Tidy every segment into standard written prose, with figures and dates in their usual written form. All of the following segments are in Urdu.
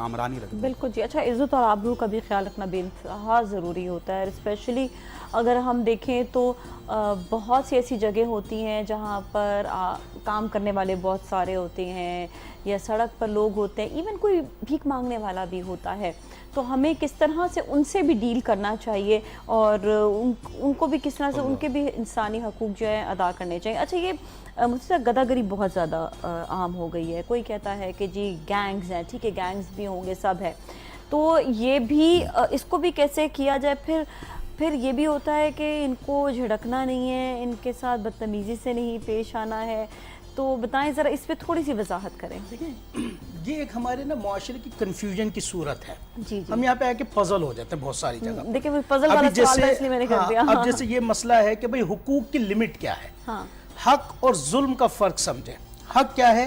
کامرانی رکھ دیں۔ بالکل جی. اچھا، عزت اور آبرو کا بھی خیال رکھنا بے انتہا ضروری ہوتا ہے. اسپیشلی اگر ہم دیکھیں تو بہت سی ایسی جگہ ہوتی ہیں جہاں پر کام کرنے والے بہت سارے ہوتے ہیں، یا سڑک پر لوگ ہوتے ہیں، ایون کوئی بھیک مانگنے والا بھی ہوتا ہے. تو ہمیں کس طرح سے ان سے بھی ڈیل کرنا چاہیے، اور ان کو بھی کس طرح سے ان کے بھی انسانی حقوق جو ہے ادا کرنے چاہیے. اچھا، یہ مجھ سے گدہ گری بہت زیادہ عام ہو گئی ہے. کوئی کہتا ہے کہ جی گینگز ہیں، ٹھیک ہے گینگز بھی ہوں گے، سب ہے، تو یہ بھی اس کو بھی کیسے کیا جائے. پھر یہ بھی ہوتا ہے کہ ان کو جھڑکنا نہیں ہے، ان کے ساتھ بدتمیزی سے نہیں پیش آنا ہے. تو بتائیں ذرا، اس پہ تھوڑی سی وضاحت کریں. دیکھیں، یہ ایک ہمارے نا معاشرے کی کنفیوژن کی صورت ہے. جی. ہم یہاں پہ آ کے پزل ہو جاتے ہیں بہت ساری جگہ. دیکھیں پزل والا سوال تھا اس لیے میں نے کر دیا. اب جیسے یہ مسئلہ ہے کہ بھئی حقوق کی لمٹ کیا ہے. حق اور ظلم کا فرق سمجھیں. حق کیا ہے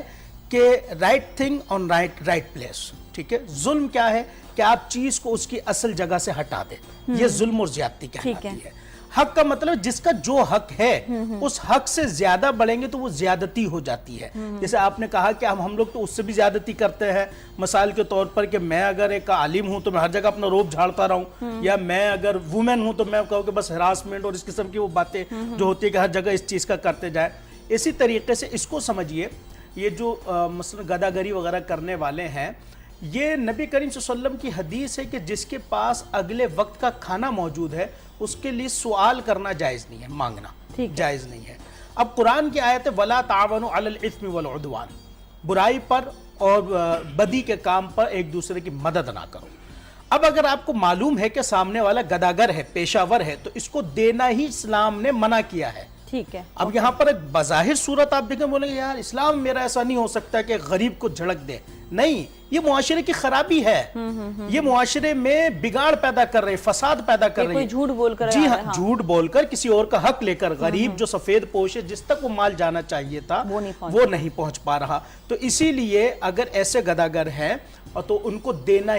کہ right thing on right place. ٹھیک ہے. ظلم کیا ہے کہ آپ چیز کو اس کی اصل جگہ سے ہٹا دیں. یہ ظلم اور زیادتی کہلاتی ہے. حق کا مطلب جس کا جو حق ہے اس حق سے زیادہ بڑھیں گے تو وہ زیادتی ہو جاتی ہے. جیسے آپ نے کہا کہ ہم لوگ تو اس سے بھی زیادتی کرتے ہیں. مثال کے طور پر کہ میں اگر ایک عالم ہوں تو میں ہر جگہ اپنا روب جھاڑتا رہوں، یا میں اگر وومن ہوں تو میں کہوں کہ بس ہراسمنٹ اور اس قسم کی وہ باتیں جو ہوتی ہے کہ ہر جگہ اس چیز کا کرتے جائے. اسی طریقے سے اس کو سمجھیے، یہ جو مثلا گدہ گری وغیرہ کرنے والے ہیں، یہ نبی کریم صلی اللہ علیہ وسلم کی حدیث ہے کہ جس کے پاس اگلے وقت کا کھانا موجود ہے اس کے لیے سوال کرنا جائز نہیں ہے، مانگنا جائز نہیں ہے. اب قرآن کی آیت ہے وَلَا تَعَوَنُوا عَلَى الْإِثْمِ وَالْعُدْوَانِ، برائی پر اور بدی کے کام پر ایک دوسرے کی مدد نہ کرو. اب اگر آپ کو معلوم ہے کہ سامنے والا گداگر ہے، پیشہ ور ہے، تو اس کو دینا ہی اسلام نے منع کیا ہے. ٹھیک ہے. اب یہاں پر ایک بظاہر صورت آپ دیکھیں، بولیں گے یار اسلام میرا ایسا نہیں ہو سکتا کہ غریب کو جھڑک دے. نہیں، یہ معاشرے کی خرابی ہے. یہ معاشرے میں بگاڑ پیدا کر رہے، فساد پیدا کر رہے. جھوٹ بول کر، جی ہاں، جھوٹ بول کر کسی اور کا حق لے کر غریب جو سفید پوش ہے، جس تک وہ مال جانا چاہیے تھا وہ نہیں پہنچ پا رہا. تو اسی لیے اگر ایسے گداگر ہیں تو ان کو دینا